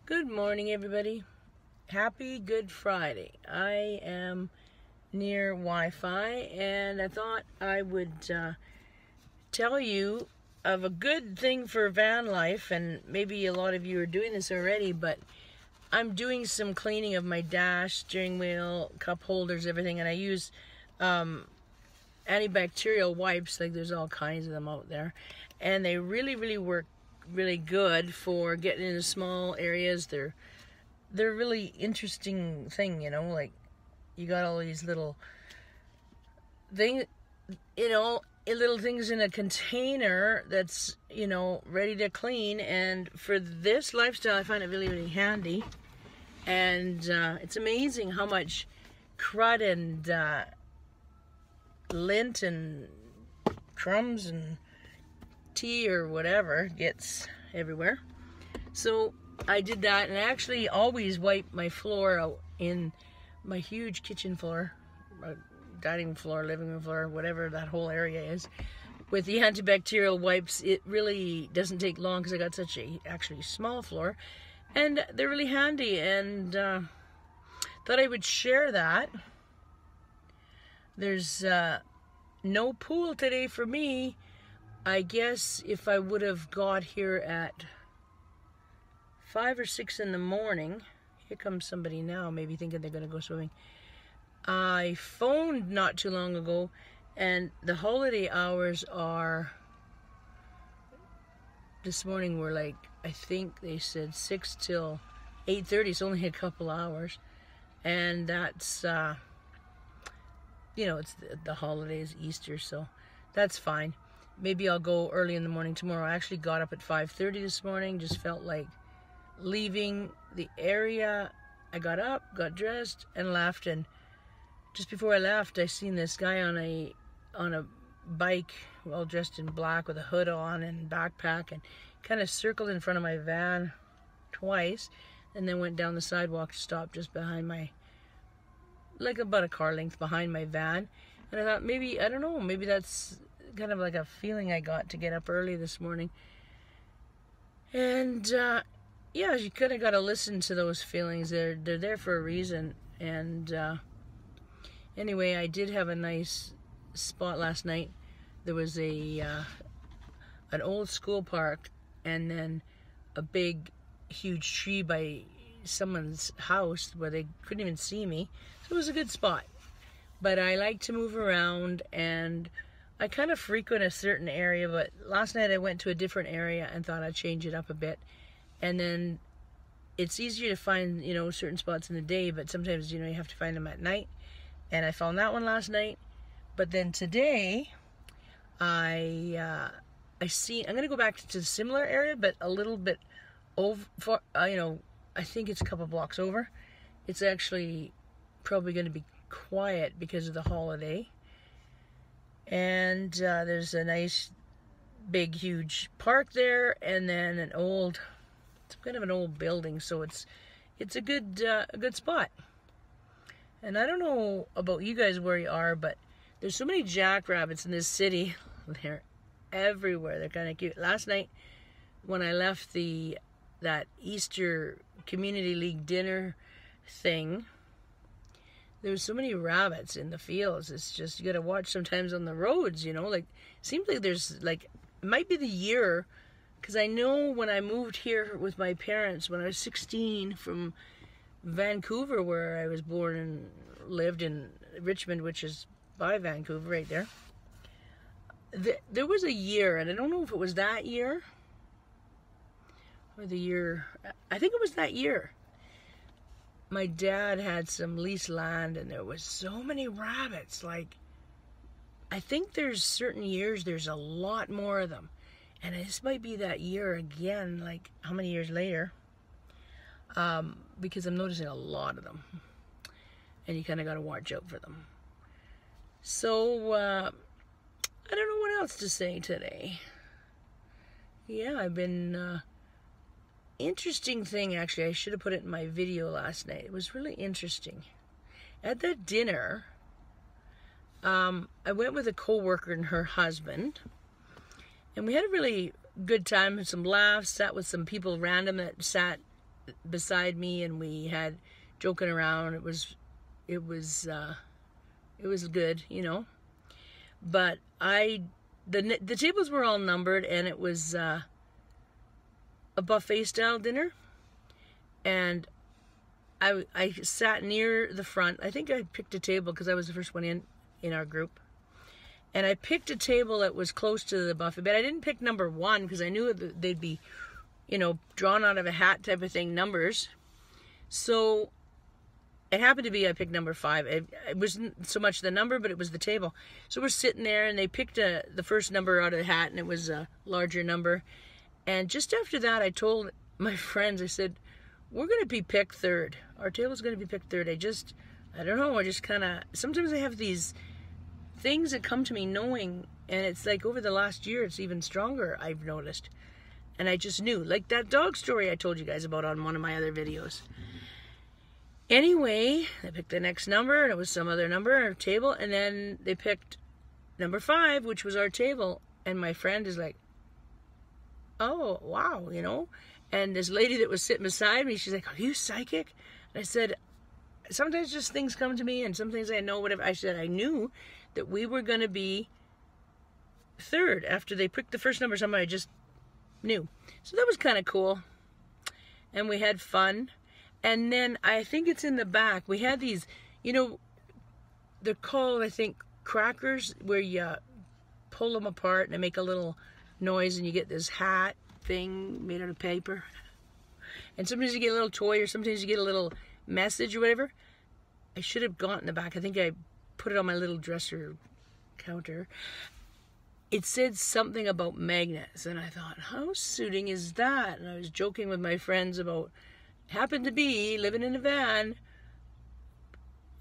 Good morning, everybody. Happy Good Friday. I am near Wi-Fi, and I thought I would tell you of a good thing for van life, and maybe a lot of you are doing this already, but I'm doing some cleaning of my dash, steering wheel, cup holders, everything, and I use antibacterial wipes. Like, there's all kinds of them out there, and they really work really good for getting into small areas. They're really interesting thing, you know, like you got all these little things, little things in a container that's, ready to clean. And for this lifestyle, I find it really handy. And it's amazing how much crud and lint and crumbs and tea or whatever gets everywhere. So I did that, and I actually always wipe my floor out in my huge kitchen floor, dining floor, living room floor, whatever that whole area is, with the antibacterial wipes. It really doesn't take long because I got such a actually small floor, and they're really handy, and thought I would share that. There's no pool today for me. I guess if I would have got here at 5 or 6 in the morning, here comes somebody now, maybe thinking they're going to go swimming. I phoned not too long ago, and the holiday hours are, this morning were like, I think they said 6 till 8:30. It's only a couple hours, and that's, it's the holidays, Easter, so that's fine. Maybe I'll go early in the morning tomorrow. I actually got up at 5:30 this morning, just felt like leaving the area. I got up, got dressed, and left. And just before I left, I seen this guy on a bike, all dressed in black with a hood on and backpack, and kind of circled in front of my van twice, and then went down the sidewalk to stop just behind my, like about a car length behind my van. And I thought, maybe, I don't know, maybe that's kind of like a feeling I got to get up early this morning. And yeah, you kind of got to listen to those feelings. They're there for a reason. And anyway, I did have a nice spot last night. There was an old school park, and then a big huge tree by someone's house where they couldn't even see me. So it was a good spot. But I like to move around, and I kind of frequent a certain area, but last night I went to a different area and thought I'd change it up a bit. And then it's easier to find, certain spots in the day, but sometimes, you have to find them at night. And I found that one last night. But then today, I'm going to go back to the similar area, but a little bit over, I think it's a couple blocks over. It's actually probably going to be quiet because of the holiday. And there's a nice big huge park there, and then it's kind of an old building, so it's a good spot. And I don't know about you guys where you are, but there's so many jackrabbits in this city. They're everywhere. They're kind of cute. Last night when I left that Easter Community League dinner thing, there was so many rabbits in the fields. It's just, you gotta watch sometimes on the roads, like, seems like there's, like, it might be the year, because I know when I moved here with my parents when I was 16 from Vancouver, where I was born and lived, in Richmond, which is by Vancouver right there. There was a year, and I don't know if it was that year or the year, I think it was that year. My dad had some leased land, and there was so many rabbits. Like, I think there's certain years there's a lot more of them. And this might be that year again, like how many years later? Because I'm noticing a lot of them. And you kind of got to watch out for them. So, I don't know what else to say today. Yeah, I've been... interesting thing, actually, I should have put it in my video last night. It was really interesting. At that dinner, I went with a co-worker and her husband, and we had a really good time, some laughs, sat with some people random that sat beside me, and we had joking around. It was good, you know. But the tables were all numbered, and it was a buffet style dinner, and I sat near the front. I think I picked a table because I was the first one in our group. And I picked a table that was close to the buffet, but I didn't pick number 1 because I knew that they'd be, you know, drawn out of a hat type of thing, numbers. So it happened to be I picked number 5. It wasn't so much the number, but it was the table. So we're sitting there, and they picked the first number out of the hat, and it was a larger number. And just after that, I told my friends, I said, we're going to be picked third. Our table's going to be picked third. I don't know, I just kind of, sometimes I have these things that come to me knowing, and it's like over the last year, it's even stronger, I've noticed. And I just knew, like that dog story I told you guys about on one of my other videos. Anyway, they picked the next number, and it was some other number, our table, and then they picked number 5, which was our table, and my friend is like, oh, wow, you know. And this lady that was sitting beside me, she's like, are you psychic? And I said, sometimes just things come to me, and some things I know, whatever. I said, I knew that we were going to be third. After they picked the first number, somebody just knew. So that was kind of cool. And we had fun. And then I think it's in the back. We had these, you know, they're called, I think, crackers, where you pull them apart and they make a little noise, and you get this hat thing made out of paper. And sometimes you get a little toy, or sometimes you get a little message or whatever. I should have gone in the back. I think I put it on my little dresser counter. It said something about magnets, and I thought, how suiting is that? And I was joking with my friends about, happened to be living in a van.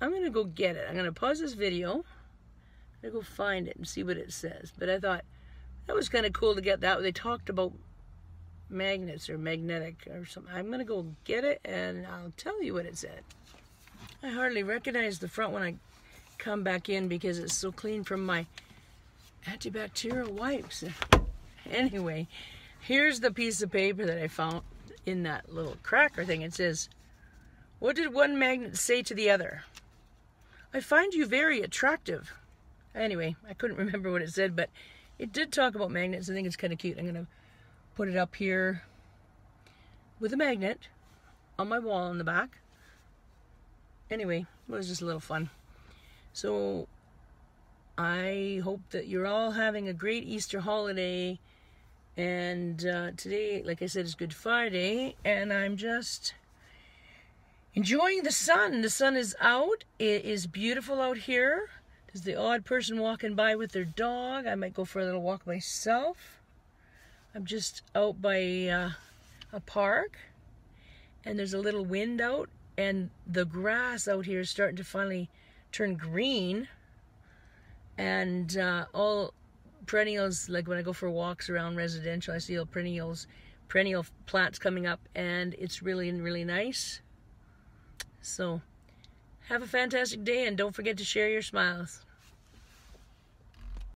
I'm gonna go get it. I'm gonna pause this video. I'm gonna go find it and see what it says. But I thought that was kind of cool to get that. They talked about magnets or magnetic or something. I'm gonna go get it, and I'll tell you what it said. I hardly recognize the front when I come back in because it's so clean from my antibacterial wipes. Anyway, here's the piece of paper that I found in that little cracker thing. It says, what did one magnet say to the other? I find you very attractive. Anyway, I couldn't remember what it said, but it did talk about magnets. I think it's kind of cute. I'm gonna put it up here with a magnet on my wall in the back. Anyway, it was just a little fun. So I hope that you're all having a great Easter holiday. And today, like I said, is Good Friday, and I'm just enjoying the sun. The sun is out. It is beautiful out here. There's the odd person walking by with their dog. I might go for a little walk myself. I'm just out by a park, and there's a little wind out, and the grass out here is starting to finally turn green, and all perennials, like when I go for walks around residential, I see all perennial plants coming up, and it's really, really nice. So have a fantastic day, and don't forget to share your smiles.